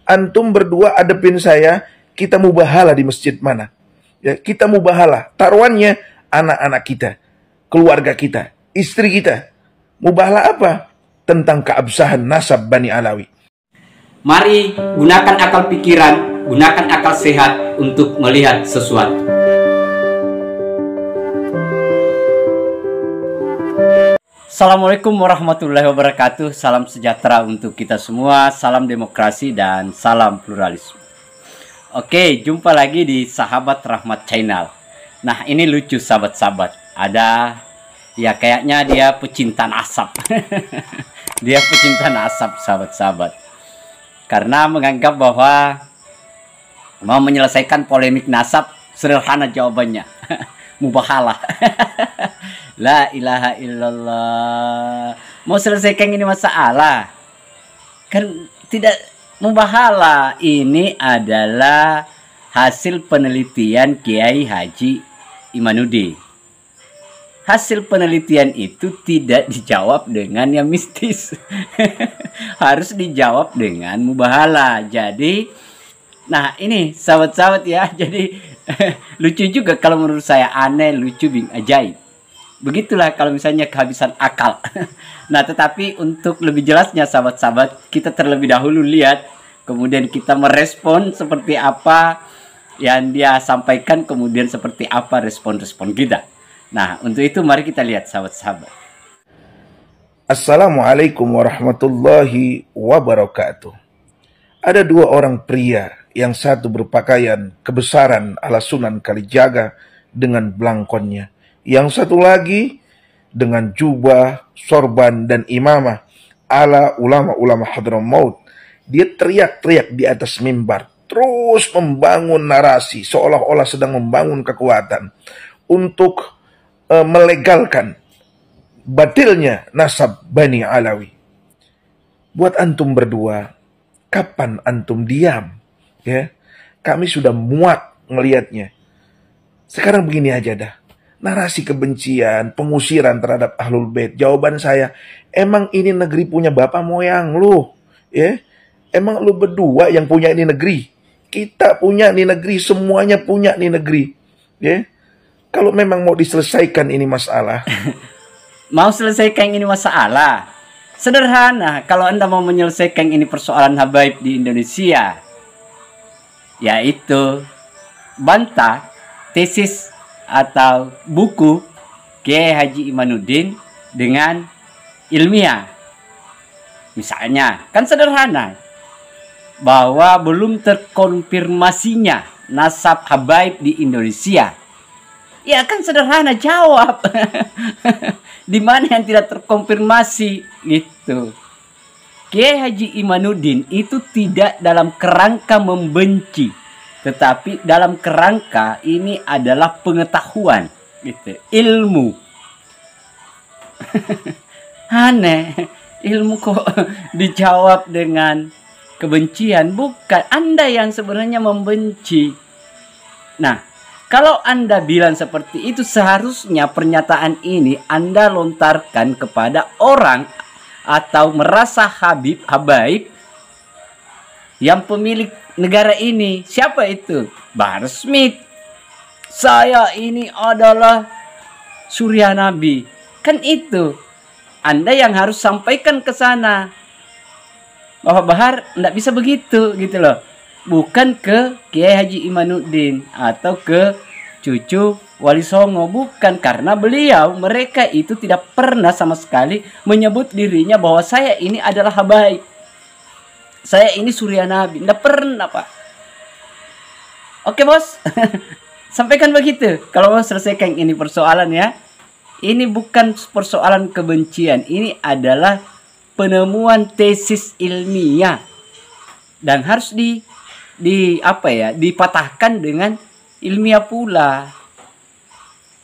Antum berdua adepin saya, kita mubahala di masjid mana? Ya, kita mubahala. Taruhannya anak-anak kita, keluarga kita, istri kita. Mubahala apa? Tentang keabsahan nasab Bani Alawi. Mari gunakan akal pikiran, gunakan akal sehat untuk melihat sesuatu. Assalamualaikum warahmatullahi wabarakatuh. Salam sejahtera untuk kita semua, salam demokrasi dan salam pluralisme. Oke, jumpa lagi di Sahabat Rahmat Channel. Nah, ini lucu sahabat-sahabat. Ada, ya kayaknya dia pecinta nasab. Dia pecinta nasab, sahabat-sahabat. Karena menganggap bahwa mau menyelesaikan polemik nasab, sederhana jawabannya. Mubahalah. La ilaha illallah. Mau selesaikan ini masalah, kan tidak mubahalah. Ini adalah hasil penelitian Kiai Haji Imanuddin. Hasil penelitian itu tidak dijawab dengan yang mistis. Harus dijawab dengan mubahalah. Jadi, nah ini sahabat-sahabat ya. Jadi lucu juga kalau menurut saya, aneh, lucu, ajaib. Begitulah kalau misalnya kehabisan akal. Nah, tetapi untuk lebih jelasnya sahabat-sahabat, kita terlebih dahulu lihat, kemudian kita merespon seperti apa yang dia sampaikan, kemudian seperti apa respon-respon kita. Nah, untuk itu mari kita lihat sahabat-sahabat. Assalamualaikum warahmatullahi wabarakatuh. Ada dua orang pria, yang satu berpakaian kebesaran ala Sunan Kalijaga dengan belangkonnya. Yang satu lagi dengan jubah, sorban, dan imamah ala ulama-ulama Hadramaut. Dia teriak-teriak di atas mimbar, terus membangun narasi, seolah-olah sedang membangun kekuatan untuk melegalkan batilnya nasab Bani Alawi. Buat antum berdua, kapan antum diam? Ya, kami sudah muak ngelihatnya. Sekarang begini aja dah. Narasi kebencian, pengusiran terhadap Ahlul Bait. Jawaban saya, emang ini negeri punya bapak moyang lu? Ya, emang lu berdua yang punya ini negeri? Kita punya ini negeri, semuanya punya ini negeri. Ya, kalau memang mau diselesaikan ini masalah. Mau selesaikan ini masalah? Sederhana, kalau Anda mau menyelesaikan ini persoalan habaib di Indonesia, yaitu bantah tesis atau buku Kiai Haji Imanuddin dengan ilmiah. Misalnya, kan sederhana, bahwa belum terkonfirmasinya nasab habaib di Indonesia. Ya kan sederhana, jawab. Di mana yang tidak terkonfirmasi gitu. Kiai Haji Imanuddin itu tidak dalam kerangka membenci, tetapi dalam kerangka ini adalah pengetahuan gitu, ilmu. Aneh, ilmu kok dijawab dengan kebencian. Bukan, Anda yang sebenarnya membenci. Nah, kalau Anda bilang seperti itu, seharusnya pernyataan ini Anda lontarkan kepada orang atau merasa habaib yang pemilik negara ini. Siapa itu? Bahar Smith. Saya ini adalah surya Nabi. Kan itu. Anda yang harus sampaikan ke sana. Bahwa Bahar tidak bisa begitu gitu loh. Bukan ke Kiai Haji Imanuddin atau ke cucu Wali Songo. Bukan, karena mereka itu tidak pernah sama sekali menyebut dirinya bahwa saya ini adalah habaib, saya ini surya Nabi. Tidak pernah, Pak. Oke, bos. Sampaikan begitu. Kalau mau selesaikan ini persoalan ya. Ini bukan persoalan kebencian. Ini adalah penemuan tesis ilmiah. Dan harus dipatahkan dengan ilmiah pula.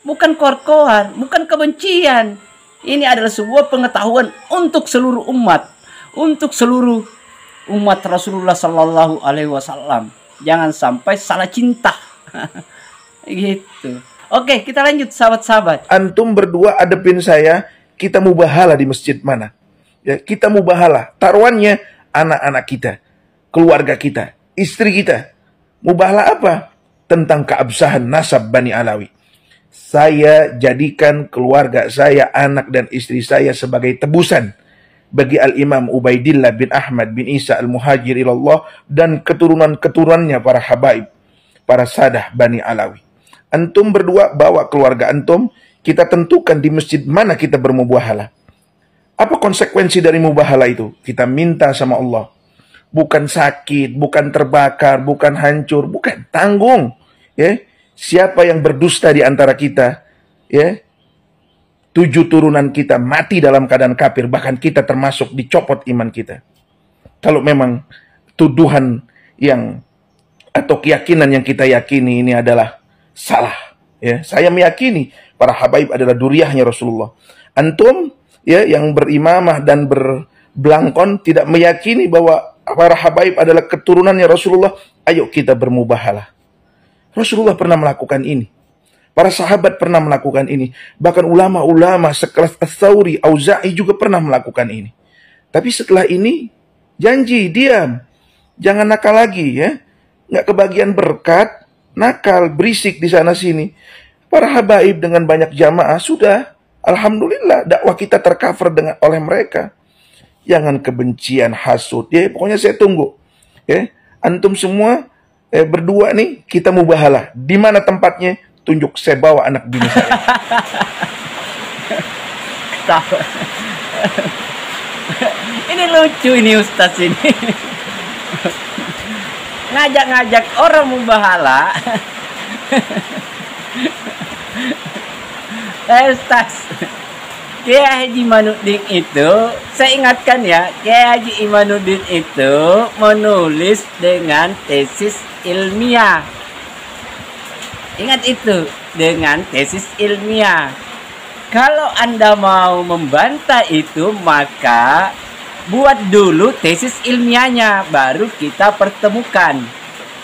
Bukan kor-koran, bukan kebencian. Ini adalah sebuah pengetahuan untuk seluruh umat, untuk seluruh umat Rasulullah Sallallahu Alaihi Wasallam. Jangan sampai salah cinta. Gitu. Oke, kita lanjut sahabat-sahabat. Antum berdua adepin saya, kita mubahala di masjid mana? Ya, kita mubahala. Taruhannya anak-anak kita, keluarga kita, istri kita. Mubahalah apa? Tentang keabsahan nasab Bani Alawi. Saya jadikan keluarga saya, anak dan istri saya sebagai tebusan bagi Al-Imam Ubaidillah bin Ahmad bin Isa Al-Muhajir ilallah dan keturunan-keturunannya para habaib, para sadah Bani Alawi. Antum berdua bawa keluarga antum, kita tentukan di masjid mana kita bermubahalah. Apa konsekuensi dari mubahalah itu? Kita minta sama Allah. Bukan sakit, bukan terbakar, bukan hancur, bukan, tanggung. Ya, siapa yang berdusta di antara kita, ya, 7 turunan kita mati dalam keadaan kafir, bahkan kita termasuk dicopot iman kita. Kalau memang tuduhan yang atau keyakinan yang kita yakini ini adalah salah, ya, saya meyakini para habaib adalah duriyahnya Rasulullah. Antum, ya, yang berimamah dan berbelangkon tidak meyakini bahwa para habaib adalah keturunannya Rasulullah, ayo kita bermubahalah. Rasulullah pernah melakukan ini. Para sahabat pernah melakukan ini. Bahkan ulama-ulama sekelas Ats-Tsauri, Auza'i juga pernah melakukan ini. Tapi setelah ini, janji, diam. Jangan nakal lagi, ya. Nggak kebagian berkat, nakal, berisik di sana-sini. Para habaib dengan banyak jamaah, sudah. Alhamdulillah, dakwah kita tercover oleh mereka. Jangan kebencian, hasud. Ya, pokoknya saya tunggu. Ya, antum semua berdua nih, kita mubahalah. Di mana tempatnya? Tunjuk, saya bawa anak bini saya. Ini lucu ini Ustaz ini. Ngajak-ngajak orang mubahalah. Ustaz, Kiai Haji Imanuddin itu, saya ingatkan ya, Kiai Haji Imanuddin itu menulis dengan tesis ilmiah. Ingat itu, dengan tesis ilmiah. Kalau Anda mau membantah itu, maka buat dulu tesis ilmiahnya, baru kita pertemukan.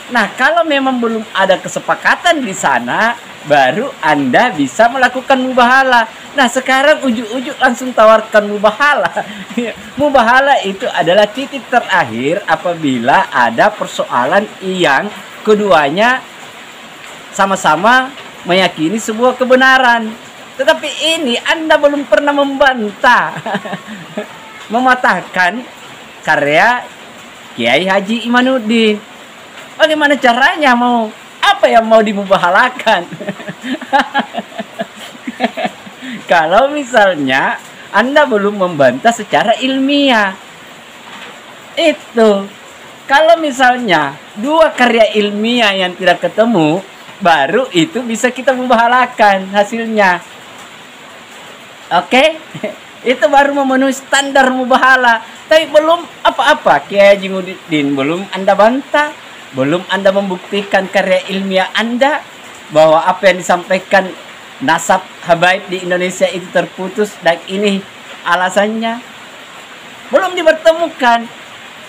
Nah, kalau memang belum ada kesepakatan di sana, baru Anda bisa melakukan mubahalah. Nah, sekarang ujuk-ujuk langsung tawarkan mubahalah. Mubahalah itu adalah titik terakhir apabila ada persoalan yang keduanya sama-sama meyakini sebuah kebenaran. Tetapi ini Anda belum pernah membantah, mematahkan karya Kiai Haji Imanuddin. Bagaimana caranya mau, apa yang mau dimubahalakan? Kalau misalnya Anda belum membantah secara ilmiah. Itu. Kalau misalnya dua karya ilmiah yang tidak ketemu, baru itu bisa kita mubahalakan hasilnya. Oke? Itu baru memenuhi standar mubahalah. Tapi belum apa-apa, Kiai Haji Imanuddin, belum Anda bantah, belum Anda membuktikan karya ilmiah Anda bahwa apa yang disampaikan nasab habaib di Indonesia itu terputus dan ini alasannya belum dipertemukan.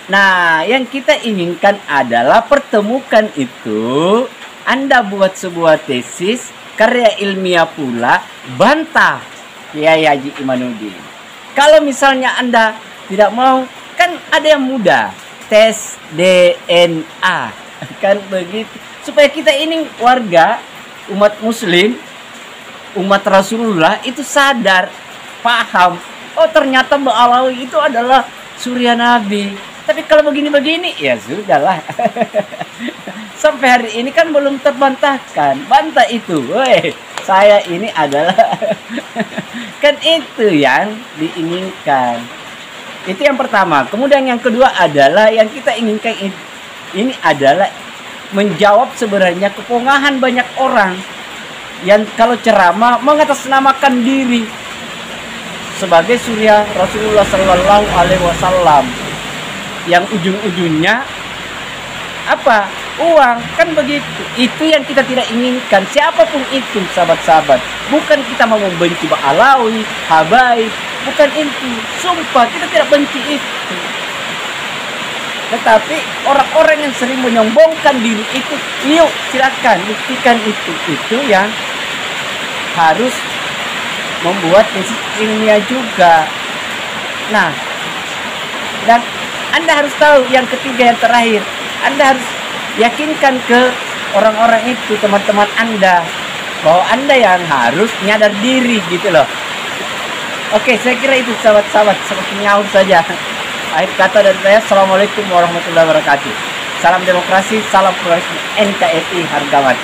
Nah, yang kita inginkan adalah pertemukan itu. Anda buat sebuah tesis karya ilmiah pula, bantah Kiai Haji Imanuddin. Kalau misalnya Anda tidak mau, kan ada yang mudah, tes DNA, kan begitu, supaya kita ini warga umat muslim, umat Rasulullah itu sadar, paham, oh ternyata Mbak Alawi itu adalah surya Nabi. Tapi kalau begini-begini, ya sudahlah. Sampai hari ini kan belum terbantahkan. Bantah itu, weh, saya ini adalah kan itu yang diinginkan. Itu yang pertama. Kemudian yang kedua adalah yang kita inginkan ini adalah menjawab sebenarnya kepongahan banyak orang yang kalau ceramah mengatasnamakan diri sebagai surya Rasulullah Sallallahu Alaihi Wasallam, yang ujung-ujungnya apa? Uang, kan begitu. Itu yang kita tidak inginkan, siapapun itu, sahabat-sahabat. Bukan kita mau membenci Mbak Alawi, habaib, bukan itu. Sumpah kita tidak benci itu. Tetapi orang-orang yang sering menyombongkan diri itu, yuk silakan buktikan itu. Itu yang harus membuat tesis ilmiah juga. Nah, dan Anda harus tahu yang ketiga, yang terakhir. Anda harus yakinkan ke orang-orang itu, teman-teman Anda, bahwa Anda yang harus nyadar diri gitu loh. Oke, saya kira itu sahabat-sahabat, seperti nyaur saja. Akhir kata dari saya, Assalamualaikum warahmatullahi wabarakatuh. Salam demokrasi, salam pluralisme, NKRI Hargawan.